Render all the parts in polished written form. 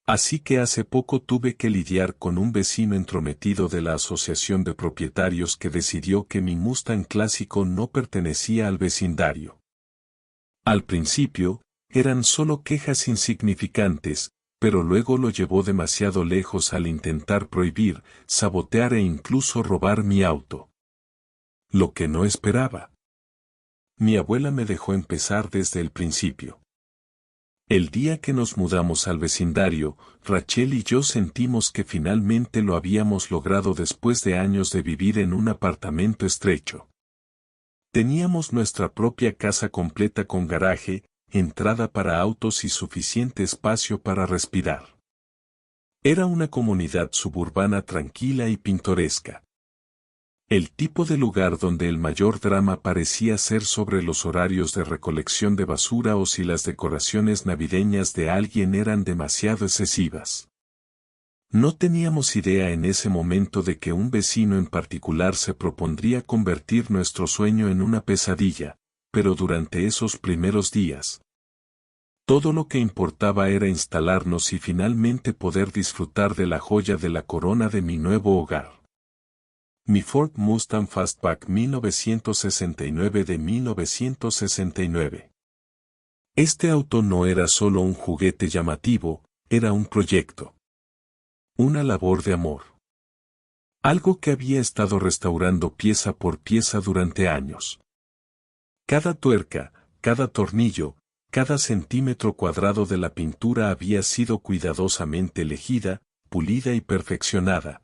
Así que hace poco tuve que lidiar con un vecino entrometido de la asociación de propietarios que decidió que mi Mustang clásico no pertenecía al vecindario. Al principio, eran solo quejas insignificantes, pero luego lo llevó demasiado lejos al intentar prohibir, sabotear e incluso robar mi auto. Lo que no esperaba. Mi abuela me dejó empezar desde el principio. El día que nos mudamos al vecindario, Rachel y yo sentimos que finalmente lo habíamos logrado después de años de vivir en un apartamento estrecho. Teníamos nuestra propia casa completa con garaje, entrada para autos y suficiente espacio para respirar. Era una comunidad suburbana tranquila y pintoresca. El tipo de lugar donde el mayor drama parecía ser sobre los horarios de recolección de basura o si las decoraciones navideñas de alguien eran demasiado excesivas. No teníamos idea en ese momento de que un vecino en particular se propondría convertir nuestro sueño en una pesadilla, pero durante esos primeros días, todo lo que importaba era instalarnos y finalmente poder disfrutar de la joya de la corona de mi nuevo hogar. Mi Ford Mustang Fastback 1969 de 1969. Este auto no era solo un juguete llamativo, era un proyecto. Una labor de amor. Algo que había estado restaurando pieza por pieza durante años. Cada tuerca, cada tornillo, cada centímetro cuadrado de la pintura había sido cuidadosamente elegida, pulida y perfeccionada.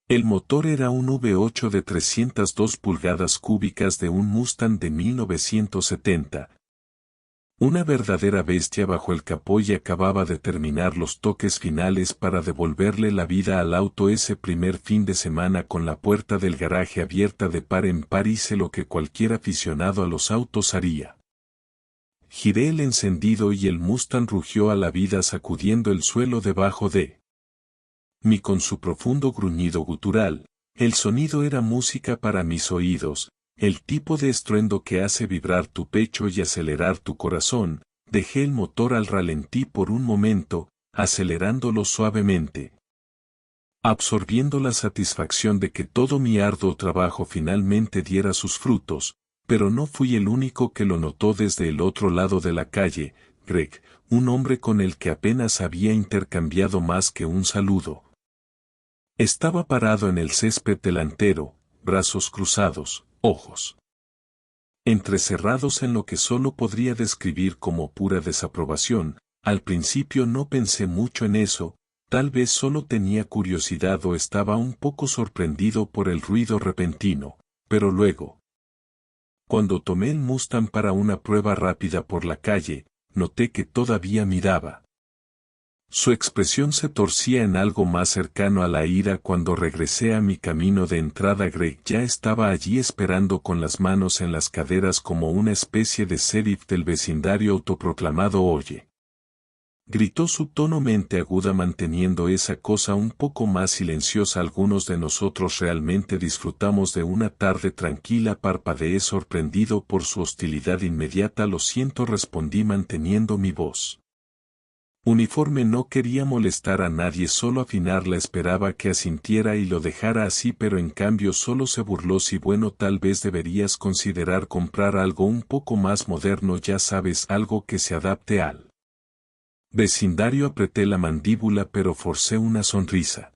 El motor era un V8 de 302 pulgadas cúbicas de un Mustang de 1970. Una verdadera bestia bajo el capó y acababa de terminar los toques finales para devolverle la vida al auto ese primer fin de semana con la puerta del garaje abierta de par en par. Hice lo que cualquier aficionado a los autos haría. Giré el encendido y el Mustang rugió a la vida sacudiendo el suelo debajo de mí con su profundo gruñido gutural. El sonido era música para mis oídos, el tipo de estruendo que hace vibrar tu pecho y acelerar tu corazón. Dejé el motor al ralentí por un momento, acelerándolo suavemente, absorbiendo la satisfacción de que todo mi arduo trabajo finalmente diera sus frutos, pero no fui el único que lo notó. Desde el otro lado de la calle, Greg, un hombre con el que apenas había intercambiado más que un saludo, estaba parado en el césped delantero, brazos cruzados, ojos entrecerrados en lo que solo podría describir como pura desaprobación. Al principio no pensé mucho en eso, tal vez solo tenía curiosidad o estaba un poco sorprendido por el ruido repentino, pero luego, cuando tomé el Mustang para una prueba rápida por la calle, noté que todavía miraba. Su expresión se torcía en algo más cercano a la ira. Cuando regresé a mi camino de entrada, Greg ya estaba allí esperando con las manos en las caderas como una especie de sheriff del vecindario autoproclamado. Oye, gritó su tono mente aguda manteniendo esa cosa un poco más silenciosa. Algunos de nosotros realmente disfrutamos de una tarde tranquila. Parpadeé sorprendido por su hostilidad inmediata. Lo siento, respondí manteniendo mi voz uniforme. No quería molestar a nadie, solo afinarla. Esperaba que asintiera y lo dejara así, pero en cambio solo se burló. Sí, bueno, tal vez deberías considerar comprar algo un poco más moderno, ya sabes, algo que se adapte al vecindario. Apreté la mandíbula pero forcé una sonrisa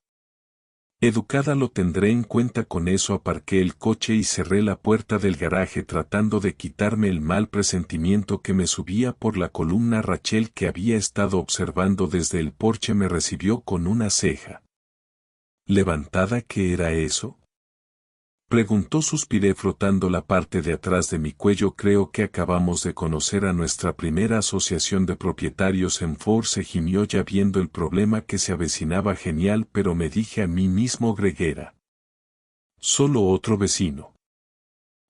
educada. Lo tendré en cuenta. Con eso aparqué el coche y cerré la puerta del garaje tratando de quitarme el mal presentimiento que me subía por la columna. Rachel, que había estado observando desde el porche, me recibió con una ceja levantada. ¿Qué era eso?, preguntó. Suspiré frotando la parte de atrás de mi cuello. Creo que acabamos de conocer a nuestra primera asociación de propietarios en Ford, se gimió ya viendo el problema que se avecinaba. Genial, pero me dije a mí mismo, Greg era solo otro vecino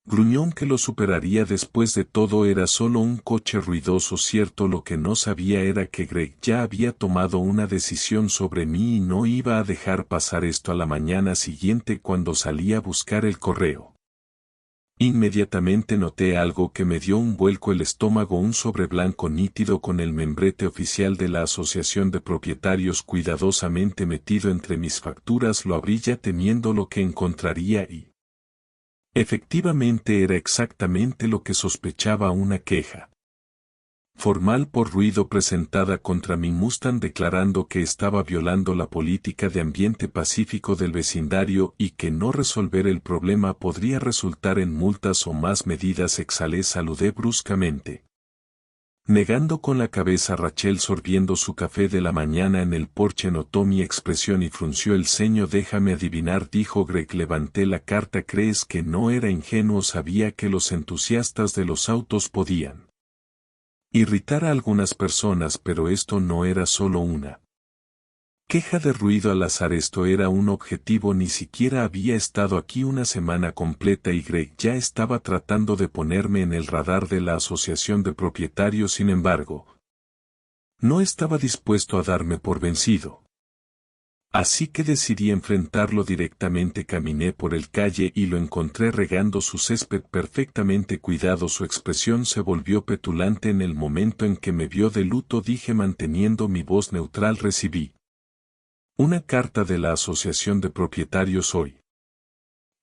gruñón que lo superaría. Después de todo era solo un coche ruidoso. Cierto, lo que no sabía era que Greg ya había tomado una decisión sobre mí y no iba a dejar pasar esto. A la mañana siguiente, cuando salí a buscar el correo Inmediatamente noté algo que me dio un vuelco el estómago, un sobre blanco nítido con el membrete oficial de la Asociación de Propietarios cuidadosamente metido entre mis facturas. Lo abrí ya temiendo lo que encontraría y efectivamente era exactamente lo que sospechaba, una queja formal por ruido presentada contra mi Mustang declarando que estaba violando la política de ambiente pacífico del vecindario y que no resolver el problema podría resultar en multas o más medidas. Exhalé, saludé bruscamente. Negando con la cabeza. Rachel, sorbiendo su café de la mañana en el porche, notó mi expresión y frunció el ceño. Déjame adivinar, dijo Greg. Levanté la carta. ¿Crees que no era ingenuo? Sabía que los entusiastas de los autos podían irritar a algunas personas, pero esto no era solo una queja de ruido al azar, esto era un objetivo. Ni siquiera había estado aquí una semana completa y Greg ya estaba tratando de ponerme en el radar de la Asociación de Propietarios. Sin embargo, no estaba dispuesto a darme por vencido. Así que decidí enfrentarlo directamente. Caminé por el calle y lo encontré regando su césped perfectamente cuidado. Su expresión se volvió petulante en el momento en que me vio de luto. Dije manteniendo mi voz neutral: recibí una carta de la Asociación de Propietarios hoy.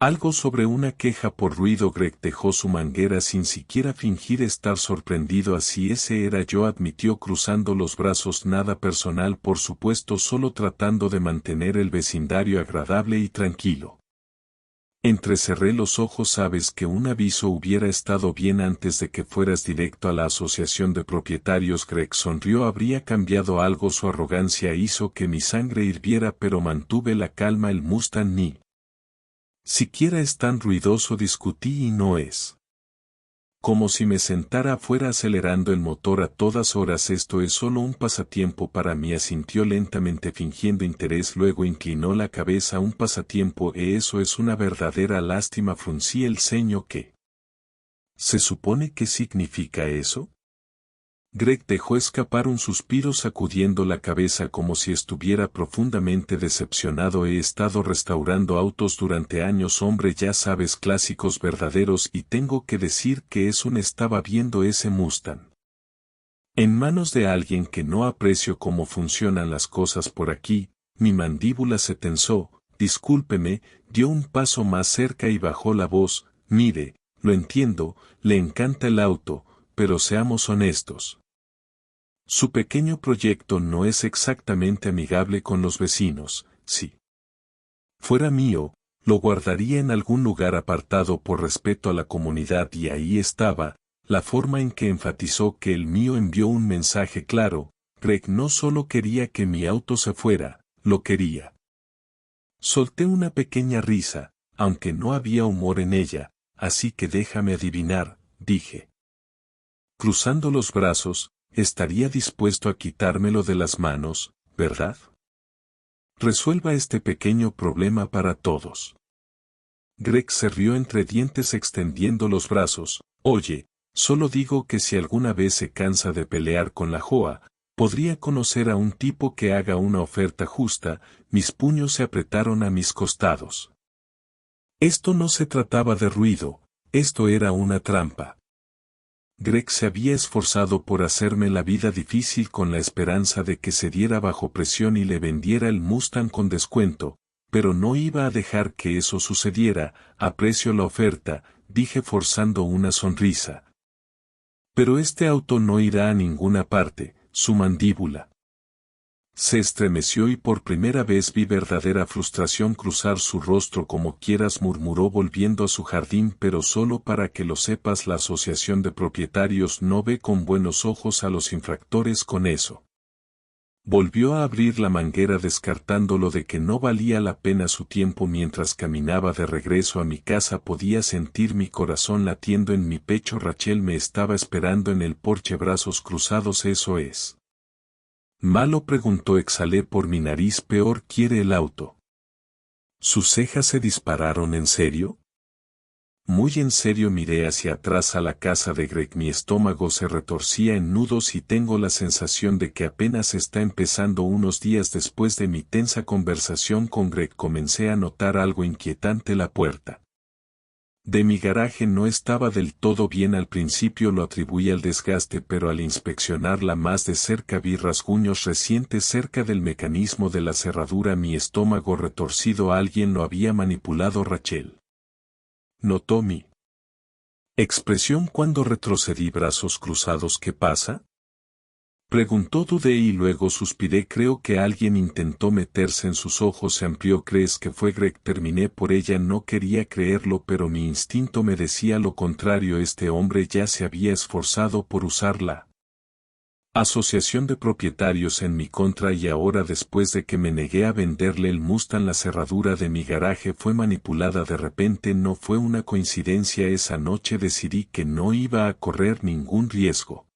Algo sobre una queja por ruido. Greg dejó su manguera sin siquiera fingir estar sorprendido. Así ese era yo, admitió cruzando los brazos. Nada personal, por supuesto, solo tratando de mantener el vecindario agradable y tranquilo. Entrecerré los ojos. Sabes que un aviso hubiera estado bien antes de que fueras directo a la Asociación de Propietarios. Greg sonrió. Habría cambiado algo. Su arrogancia hizo que mi sangre hirviera, pero mantuve la calma. El Mustang ni siquiera es tan ruidoso, discutí, y no es como si me sentara afuera acelerando el motor a todas horas. Esto es solo un pasatiempo para mí, asintió lentamente fingiendo interés, luego inclinó la cabeza. Un pasatiempo, eso es una verdadera lástima. Fruncí el ceño. ¿Qué se supone que significa eso? Greg dejó escapar un suspiro sacudiendo la cabeza como si estuviera profundamente decepcionado. He estado restaurando autos durante años, hombre, ya sabes, clásicos verdaderos, y tengo que decir que estaba viendo ese Mustang en manos de alguien que no aprecio. Cómo funcionan las cosas por aquí. Mi mandíbula se tensó. Discúlpeme, dio un paso más cerca y bajó la voz. Mire, lo entiendo, le encanta el auto, pero seamos honestos. Su pequeño proyecto no es exactamente amigable con los vecinos. Si fuera mío, lo guardaría en algún lugar apartado por respeto a la comunidad. Y ahí estaba la forma en que enfatizó que el mío envió un mensaje claro. Greg no solo quería que mi auto se fuera, lo quería. Solté una pequeña risa, aunque no había humor en ella. Así que déjame adivinar, dije, cruzando los brazos. Estaría dispuesto a quitármelo de las manos, ¿verdad? Resuelva este pequeño problema para todos. Greg se rió entre dientes extendiendo los brazos. Oye, solo digo que si alguna vez se cansa de pelear con la JOA, podría conocer a un tipo que haga una oferta justa. Mis puños se apretaron a mis costados. Esto no se trataba de ruido, esto era una trampa. Greg se había esforzado por hacerme la vida difícil con la esperanza de que cediera bajo presión y le vendiera el Mustang con descuento, pero no iba a dejar que eso sucediera. Aprecio la oferta, dije forzando una sonrisa. Pero este auto no irá a ninguna parte. Su mandíbula se estremeció y por primera vez vi verdadera frustración cruzar su rostro. Como quieras, murmuró volviendo a su jardín, pero solo para que lo sepas, la Asociación de Propietarios no ve con buenos ojos a los infractores. Con eso volvió a abrir la manguera descartándolo de que no valía la pena su tiempo. Mientras caminaba de regreso a mi casa podía sentir mi corazón latiendo en mi pecho. Rachel me estaba esperando en el porche, brazos cruzados. ¿Eso es malo?, preguntó. Exhalé por mi nariz. Peor, quiere el auto. ¿Sus cejas se dispararon? ¿En serio? Muy en serio. Miré hacia atrás a la casa de Greg. Mi estómago se retorcía en nudos y tengo la sensación de que apenas está empezando. Unos días después de mi tensa conversación con Greg comencé a notar algo inquietante. La puerta de mi garaje no estaba del todo bien. Al principio lo atribuí al desgaste, pero al inspeccionarla más de cerca vi rasguños recientes cerca del mecanismo de la cerradura. Mi estómago retorcido. Alguien lo había manipulado. Rachel notó mi expresión cuando retrocedí. Brazos cruzados. ¿Qué pasa?, preguntó. Dudé y luego suspiré. Creo que alguien intentó meterse en sus ojos. Se amplió. ¿Crees que fue Greg? Terminé por ella. No quería creerlo, pero mi instinto me decía lo contrario. Este hombre ya se había esforzado por usar la asociación de propietarios en mi contra, y ahora, después de que me negué a venderle el Mustang, la cerradura de mi garaje fue manipulada. De repente no fue una coincidencia. Esa noche decidí que no iba a correr ningún riesgo.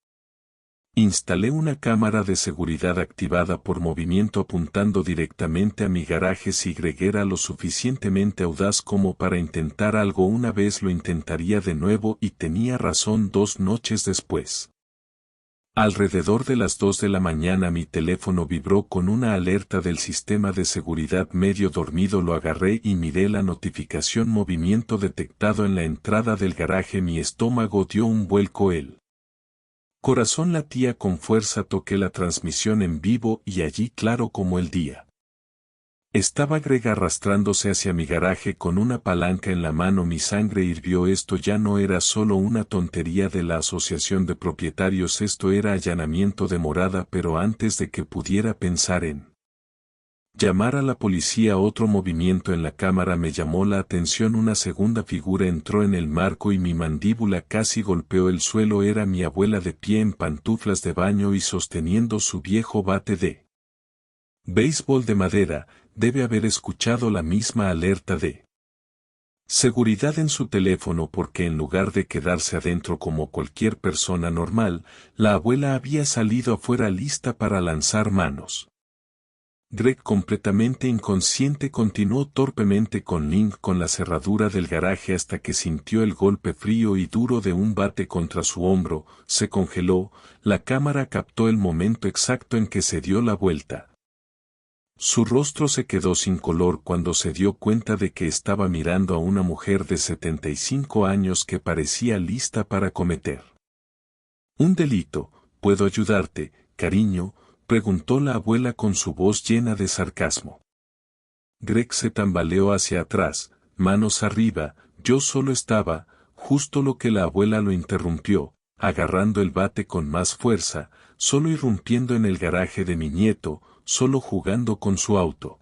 Instalé una cámara de seguridad activada por movimiento apuntando directamente a mi garaje. Si Greg era lo suficientemente audaz como para intentar algo una vez, lo intentaría de nuevo, y tenía razón. 2 noches después, alrededor de las 2 de la mañana, mi teléfono vibró con una alerta del sistema de seguridad. Medio dormido lo agarré y miré la notificación. Movimiento detectado en la entrada del garaje. Mi estómago dio un vuelco. El corazón latía con fuerza. Toqué la transmisión en vivo y allí, claro como el día, estaba Greg arrastrándose hacia mi garaje con una palanca en la mano. Mi sangre hirvió. Esto ya no era solo una tontería de la asociación de propietarios, esto era allanamiento de morada. Pero antes de que pudiera pensar en llamar a la policía, otro movimiento en la cámara me llamó la atención. Una segunda figura entró en el marco y mi mandíbula casi golpeó el suelo. Era mi abuela, de pie en pantuflas de baño y sosteniendo su viejo bate de béisbol de madera. Debe haber escuchado la misma alerta de seguridad en su teléfono, porque en lugar de quedarse adentro como cualquier persona normal, la abuela había salido afuera lista para lanzar manos. Greg, completamente inconsciente, continuó torpemente con Link con la cerradura del garaje hasta que sintió el golpe frío y duro de un bate contra su hombro. Se congeló. La cámara captó el momento exacto en que se dio la vuelta. Su rostro se quedó sin color cuando se dio cuenta de que estaba mirando a una mujer de 75 años que parecía lista para cometer un delito. ¿Puedo ayudarte, cariño?, preguntó la abuela con su voz llena de sarcasmo. Greg se tambaleó hacia atrás, manos arriba. Yo solo estaba, justo lo que la abuela lo interrumpió, agarrando el bate con más fuerza, solo irrumpiendo en el garaje de mi nieto, solo jugando con su auto.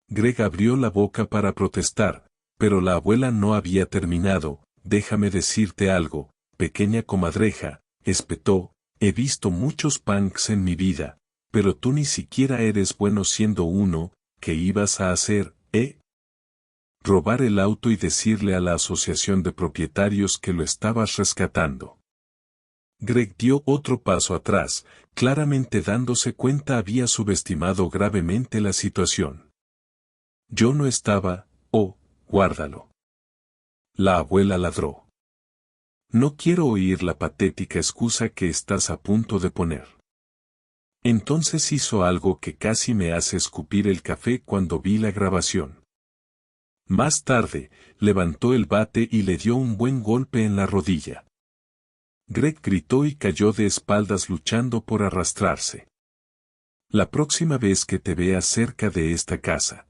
Greg abrió la boca para protestar, pero la abuela no había terminado. Déjame decirte algo, pequeña comadreja, espetó. He visto muchos punks en mi vida, pero tú ni siquiera eres bueno siendo uno. ¿Qué ibas a hacer, robar el auto y decirle a la asociación de propietarios que lo estabas rescatando? Greg dio otro paso atrás, claramente dándose cuenta había subestimado gravemente la situación. Yo no estaba. Oh, guárdalo. La abuela ladró. No quiero oír la patética excusa que estás a punto de poner. Entonces hizo algo que casi me hace escupir el café cuando vi la grabación. Más tarde, levantó el bate y le dio un buen golpe en la rodilla. Greg gritó y cayó de espaldas luchando por arrastrarse. La próxima vez que te veas cerca de esta casa.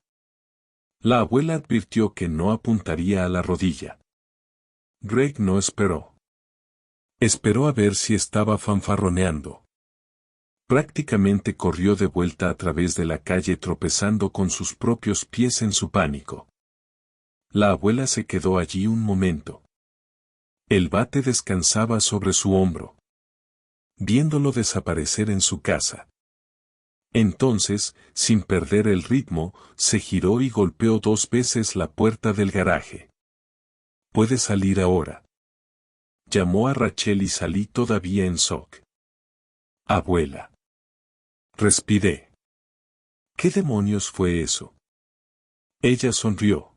La abuela advirtió que no apuntaría a la rodilla. Greg no esperó. Esperó a ver si estaba fanfarroneando. Prácticamente corrió de vuelta a través de la calle tropezando con sus propios pies en su pánico. La abuela se quedó allí un momento. El bate descansaba sobre su hombro, viéndolo desaparecer en su casa. Entonces, sin perder el ritmo, se giró y golpeó 2 veces la puerta del garaje. «¿Puedes salir ahora?», llamó a Rachel y salí todavía en shock. «Abuela». Respiré. ¿Qué demonios fue eso? Ella sonrió.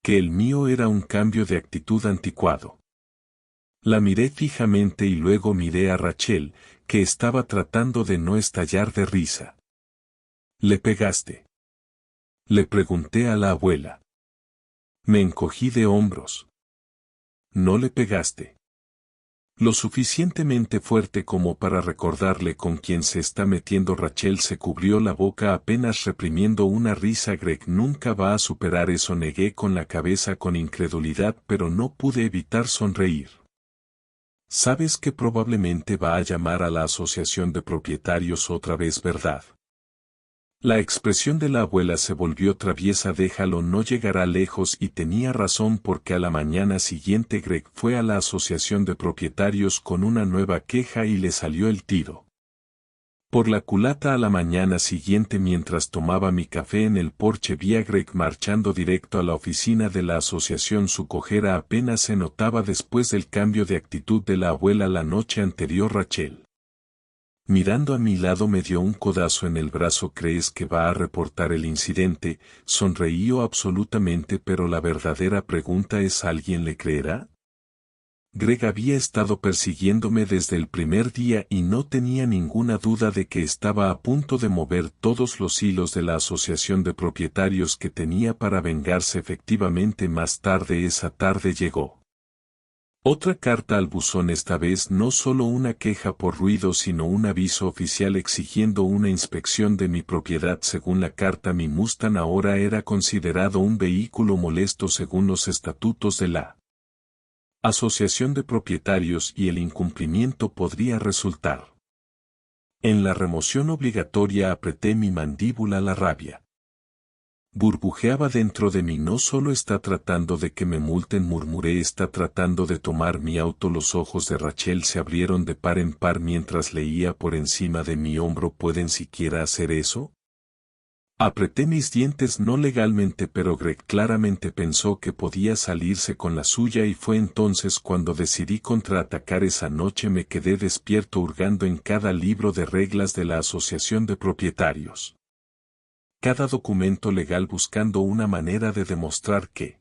Que el mío era un cambio de actitud anticuado. La miré fijamente y luego miré a Rachel, que estaba tratando de no estallar de risa. ¿Le pegaste?, le pregunté a la abuela. Me encogí de hombros. No le pegaste. Lo suficientemente fuerte como para recordarle con quién se está metiendo. Rachel se cubrió la boca apenas reprimiendo una risa. Greg nunca va a superar eso. Negué con la cabeza con incredulidad, pero no pude evitar sonreír. Sabes que probablemente va a llamar a la asociación de propietarios otra vez, ¿verdad? La expresión de la abuela se volvió traviesa. Déjalo, no llegará lejos, y tenía razón porque a la mañana siguiente Greg fue a la asociación de propietarios con una nueva queja y le salió el tiro. Por la culata a la mañana siguiente, mientras tomaba mi café en el porche, vi a Greg marchando directo a la oficina de la asociación. Su cojera apenas se notaba después del cambio de actitud de la abuela la noche anterior. Rachel, mirando a mi lado, me dio un codazo en el brazo. ¿Crees que va a reportar el incidente? Sonreí. Absolutamente, pero la verdadera pregunta es, ¿alguien le creerá? Greg había estado persiguiéndome desde el primer día y no tenía ninguna duda de que estaba a punto de mover todos los hilos de la asociación de propietarios que tenía para vengarse. Efectivamente, más tarde esa tarde llegó otra carta al buzón, esta vez no solo una queja por ruido, sino un aviso oficial exigiendo una inspección de mi propiedad. Según la carta, mi Mustang ahora era considerado un vehículo molesto según los estatutos de la asociación de propietarios, y el incumplimiento podría resultar en la remoción obligatoria. Apreté mi mandíbula. La rabia burbujeaba dentro de mí. No solo está tratando de que me multen, murmuré, está tratando de tomar mi auto. Los ojos de Rachel se abrieron de par en par mientras leía por encima de mi hombro. ¿Pueden siquiera hacer eso? Apreté mis dientes. No legalmente, pero Greg claramente pensó que podía salirse con la suya, y fue entonces cuando decidí contraatacar. Esa noche me quedé despierto hurgando en cada libro de reglas de la asociación de propietarios, cada documento legal, buscando una manera de demostrar que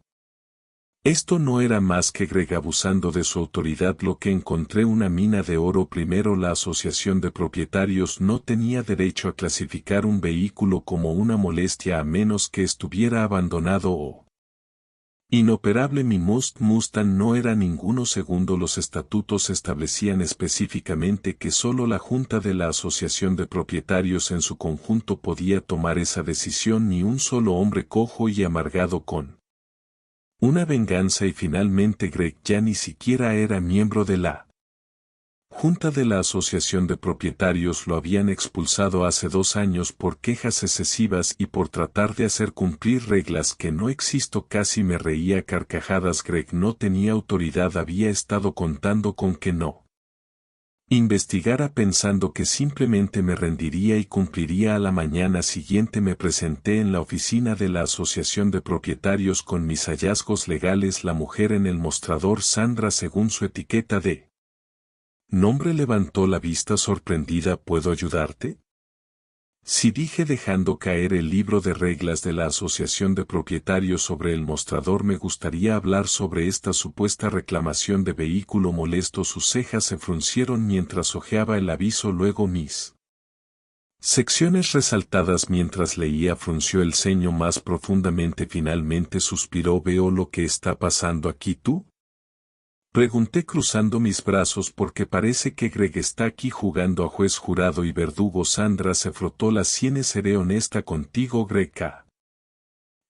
esto no era más que Greg abusando de su autoridad. Lo que encontré, una mina de oro. Primero, la asociación de propietarios no tenía derecho a clasificar un vehículo como una molestia a menos que estuviera abandonado o inoperable. Mi Mustang no era ninguno. Segundo, los estatutos establecían específicamente que solo la junta de la asociación de propietarios en su conjunto podía tomar esa decisión, ni un solo hombre cojo y amargado con una venganza. Y finalmente, Greg ya ni siquiera era miembro de la junta de la asociación de propietarios. Lo habían expulsado hace 2 años por quejas excesivas y por tratar de hacer cumplir reglas que no existo. Casi me reía a carcajadas. Greg no tenía autoridad. Había estado contando con que no investigara, pensando que simplemente me rendiría y cumpliría. A la mañana siguiente me presenté en la oficina de la asociación de propietarios con mis hallazgos legales. La mujer en el mostrador, Sandra, según su etiqueta de nombre, levantó la vista sorprendida. ¿Puedo ayudarte? Sí, dije, dejando caer el libro de reglas de la asociación de propietarios sobre el mostrador. Me gustaría hablar sobre esta supuesta reclamación de vehículo molesto. Sus cejas se fruncieron mientras hojeaba el aviso, luego mis secciones resaltadas mientras leía. Frunció el ceño más profundamente. Finalmente suspiró. ¿Veo lo que está pasando aquí? ¿Tú? Pregunté cruzando mis brazos, porque parece que Greg está aquí jugando a juez, jurado y verdugo. Sandra se frotó las sienes. Seré honesta contigo, Greg ha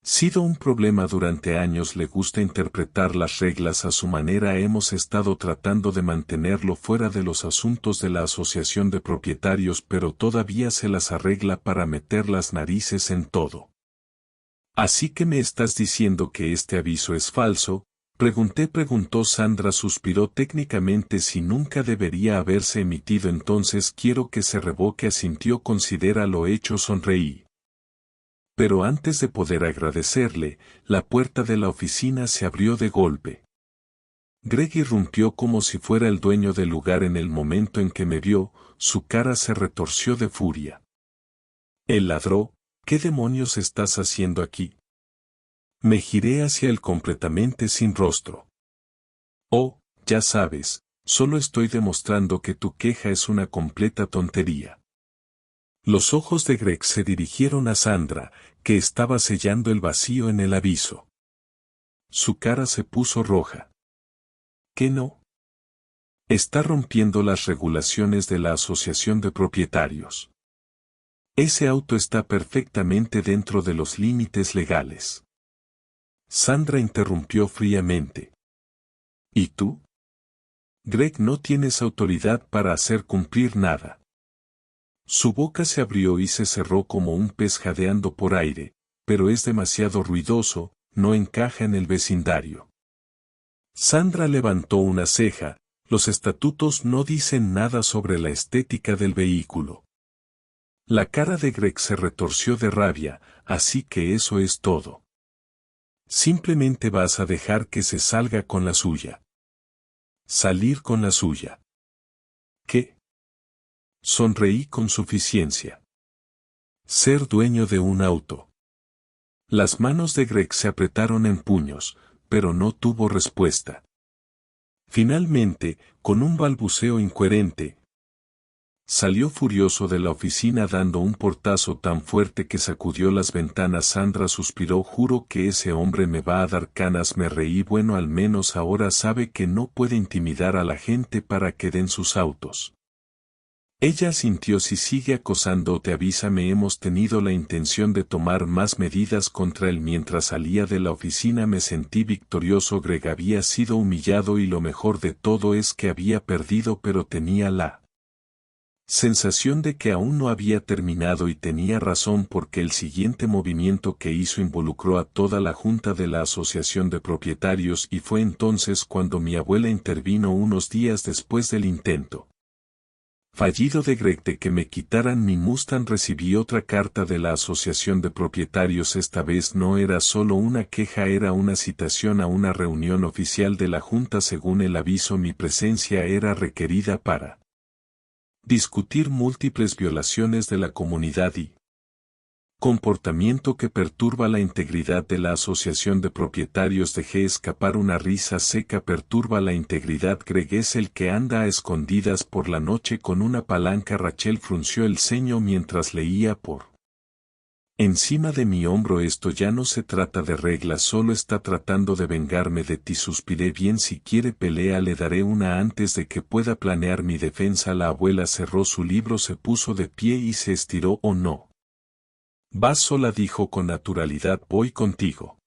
sido un problema durante años. Le gusta interpretar las reglas a su manera. Hemos estado tratando de mantenerlo fuera de los asuntos de la asociación de propietarios, pero todavía se las arregla para meter las narices en todo. ¿Así que me estás diciendo que este aviso es falso? Preguntó Sandra. Suspiró. Técnicamente sí, nunca debería haberse emitido. Entonces quiero que se revoque. Asintió. Considera lo hecho. Sonreí. Pero antes de poder agradecerle, la puerta de la oficina se abrió de golpe. Greg irrumpió como si fuera el dueño del lugar. En el momento en que me vio, su cara se retorció de furia. Él ladró: ¿qué demonios estás haciendo aquí? Me giré hacia él completamente sin rostro. Oh, ya sabes, solo estoy demostrando que tu queja es una completa tontería. Los ojos de Greg se dirigieron a Sandra, que estaba sellando el vacío en el aviso. Su cara se puso roja. ¿Qué no? Está rompiendo las regulaciones de la asociación de propietarios. Ese auto está perfectamente dentro de los límites legales. Sandra interrumpió fríamente. ¿Y tú? Greg, no tienes autoridad para hacer cumplir nada. Su boca se abrió y se cerró como un pez jadeando por aire, pero es demasiado ruidoso, no encaja en el vecindario. Sandra levantó una ceja, los estatutos no dicen nada sobre la estética del vehículo. La cara de Greg se retorció de rabia, así que eso es todo. Simplemente vas a dejar que se salga con la suya. Salir con la suya. ¿Qué? Sonreí con suficiencia. Ser dueño de un auto. Las manos de Greg se apretaron en puños, pero no tuvo respuesta. Finalmente, con un balbuceo incoherente, salió furioso de la oficina dando un portazo tan fuerte que sacudió las ventanas. Sandra suspiró. Juro que ese hombre me va a dar canas. Me reí. Bueno, al menos ahora sabe que no puede intimidar a la gente para que den sus autos. Ella asintió. Si sigue acosándote, avísame. Hemos tenido la intención de tomar más medidas contra él. Mientras salía de la oficina me sentí victorioso. Greg había sido humillado y lo mejor de todo es que había perdido, pero tenía la sensación de que aún no había terminado, y tenía razón porque el siguiente movimiento que hizo involucró a toda la junta de la asociación de propietarios, y fue entonces cuando mi abuela intervino unos días después del intento fallido de Greg de que me quitaran mi Mustang. Recibí otra carta de la asociación de propietarios. Esta vez no era solo una queja, era una citación a una reunión oficial de la junta. Según el aviso, mi presencia era requerida para discutir múltiples violaciones de la comunidad y comportamiento que perturba la integridad de la asociación de propietarios. Dejé escapar una risa seca. Perturba la integridad. Greg es el que anda a escondidas por la noche con una palanca. Rachel frunció el ceño mientras leía por encima de mi hombro. Esto ya no se trata de reglas, solo está tratando de vengarme de ti. Suspiré. Bien, si quiere pelea le daré una antes de que pueda planear mi defensa. La abuela cerró su libro, se puso de pie y se estiró. Oh no. Vas sola, dijo con naturalidad. Voy contigo.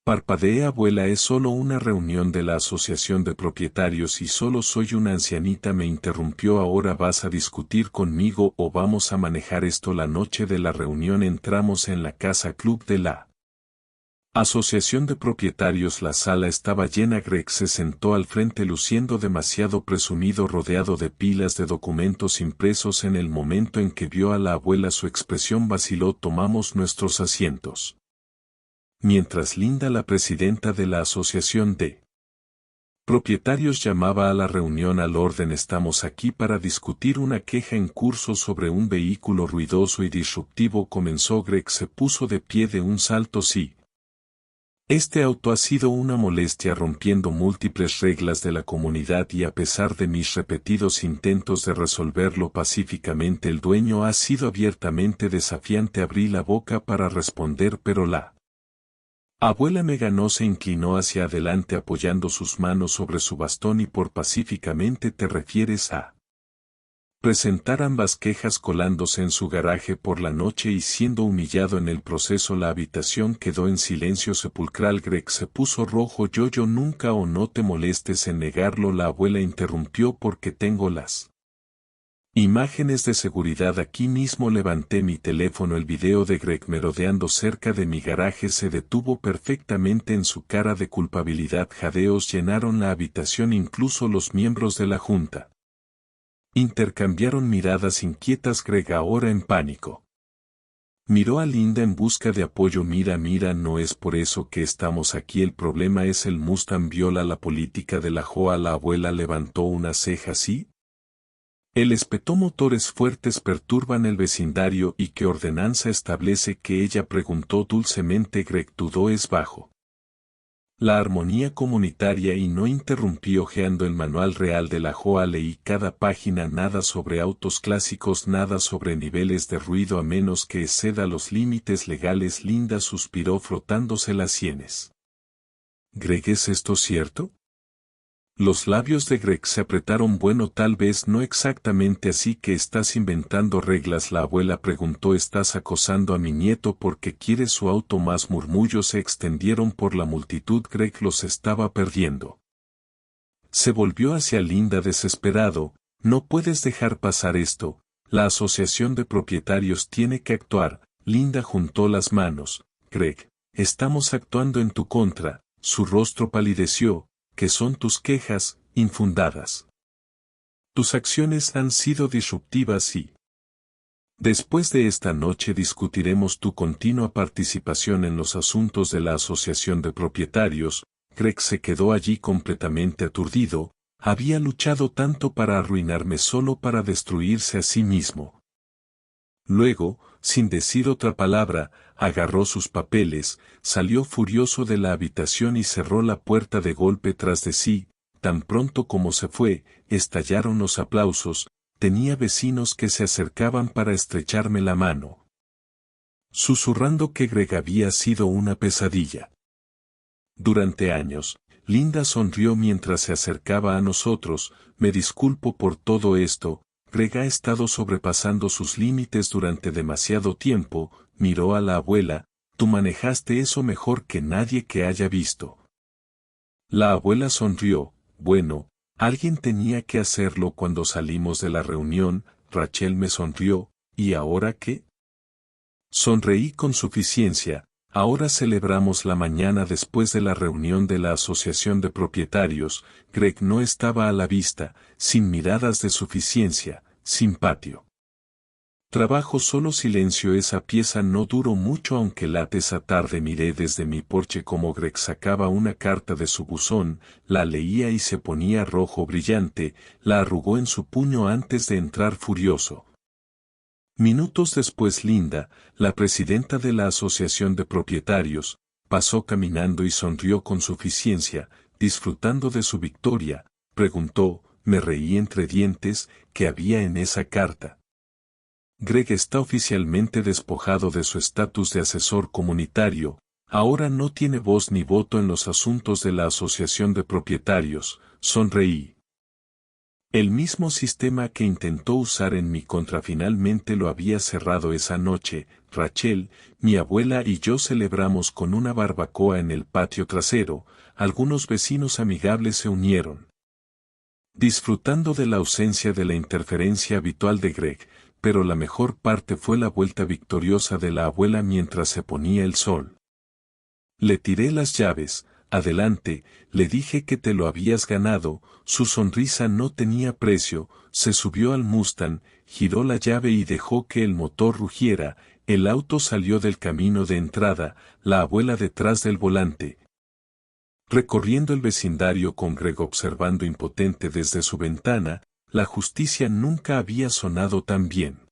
Parpadeé. Abuela, es solo una reunión de la asociación de propietarios y solo soy una ancianita. Me interrumpió. Ahora vas a discutir conmigo o vamos a manejar esto. La noche de la reunión entramos en la casa club de la asociación de propietarios. La sala estaba llena. Greg se sentó al frente luciendo demasiado presumido, rodeado de pilas de documentos impresos. En el momento en que vio a la abuela su expresión vaciló. Tomamos nuestros asientos. Mientras Linda, la presidenta de la asociación de propietarios, llamaba a la reunión al orden. Estamos aquí para discutir una queja en curso sobre un vehículo ruidoso y disruptivo, comenzó. Greg se puso de pie de un salto. Sí. Este auto ha sido una molestia, rompiendo múltiples reglas de la comunidad, y a pesar de mis repetidos intentos de resolverlo pacíficamente, el dueño ha sido abiertamente desafiante. Abrí la boca para responder, pero la abuela me ganó. Se inclinó hacia adelante apoyando sus manos sobre su bastón. ¿Y por pacíficamente te refieres a presentar ambas quejas colándose en su garaje por la noche y siendo humillado en el proceso? La habitación quedó en silencio sepulcral. Greg se puso rojo. Yo nunca. O no te molestes en negarlo, la abuela interrumpió, porque tengo las imágenes de seguridad aquí mismo. Levanté mi teléfono. El video de Greg merodeando cerca de mi garaje se detuvo perfectamente en su cara de culpabilidad. Jadeos llenaron la habitación. Incluso los miembros de la junta intercambiaron miradas inquietas. Greg, ahora en pánico, miró a Linda en busca de apoyo. Mira, no es por eso que estamos aquí. El problema es el Mustang. Viola la política de la JOA. La abuela levantó una ceja. ¿Sí? El espetó. Motores fuertes perturban el vecindario. ¿Y qué ordenanza establece que? Ella preguntó dulcemente. Greg dudó. Es bajo la armonía comunitaria, y no interrumpí. Hojeando el manual real de la JOA leí cada página. Nada sobre autos clásicos, nada sobre niveles de ruido a menos que exceda los límites legales. Linda suspiró frotándose las sienes. Greg, ¿es esto cierto? Los labios de Greg se apretaron. Bueno, tal vez no exactamente así. ¿Que estás inventando reglas? La abuela preguntó. ¿Estás acosando a mi nieto porque quiere su auto? Más murmullos se extendieron por la multitud. Greg los estaba perdiendo. Se volvió hacia Linda desesperado. No puedes dejar pasar esto. La asociación de propietarios tiene que actuar. Linda juntó las manos. Greg, estamos actuando en tu contra. Su rostro palideció. ¿Qué son tus quejas, infundadas? Tus acciones han sido disruptivas y... Después de esta noche discutiremos tu continua participación en los asuntos de la asociación de propietarios. Greg se quedó allí completamente aturdido. Había luchado tanto para arruinarme solo para destruirse a sí mismo. Luego, sin decir otra palabra, agarró sus papeles, salió furioso de la habitación y cerró la puerta de golpe tras de sí. Tan pronto como se fue, estallaron los aplausos. Tenía vecinos que se acercaban para estrecharme la mano, susurrando que Greg había sido una pesadilla. Durante años, Linda sonrió mientras se acercaba a nosotros. Me disculpo por todo esto. Greg ha estado sobrepasando sus límites durante demasiado tiempo. Miró a la abuela. Tú manejaste eso mejor que nadie que haya visto. La abuela sonrió. Bueno, alguien tenía que hacerlo. Cuando salimos de la reunión, Rachel me sonrió. ¿Y ahora qué? Sonreí con suficiencia. Ahora celebramos la mañana después de la reunión de la asociación de propietarios. Greg no estaba a la vista, sin miradas de suficiencia, sin patio. Trabajo solo silencio. Esa pieza no duró mucho. Aunque late esa tarde miré desde mi porche cómo Greg sacaba una carta de su buzón, la leía y se ponía rojo brillante, la arrugó en su puño antes de entrar furioso. Minutos después Linda, la presidenta de la asociación de propietarios, pasó caminando y sonrió con suficiencia, disfrutando de su victoria. Preguntó, me reí entre dientes, ¿qué había en esa carta? Greg está oficialmente despojado de su estatus de asesor comunitario. Ahora no tiene voz ni voto en los asuntos de la asociación de propietarios. Sonreí. El mismo sistema que intentó usar en mi contra finalmente lo había cerrado esa noche. Rachel, mi abuela y yo celebramos con una barbacoa en el patio trasero. Algunos vecinos amigables se unieron, disfrutando de la ausencia de la interferencia habitual de Greg, pero la mejor parte fue la vuelta victoriosa de la abuela mientras se ponía el sol. Le tiré las llaves. Adelante, le dije que te lo habías ganado. Su sonrisa no tenía precio. Se subió al Mustang, giró la llave y dejó que el motor rugiera. El auto salió del camino de entrada, la abuela detrás del volante, recorriendo el vecindario con Greg observando impotente desde su ventana. La justicia nunca había sonado tan bien.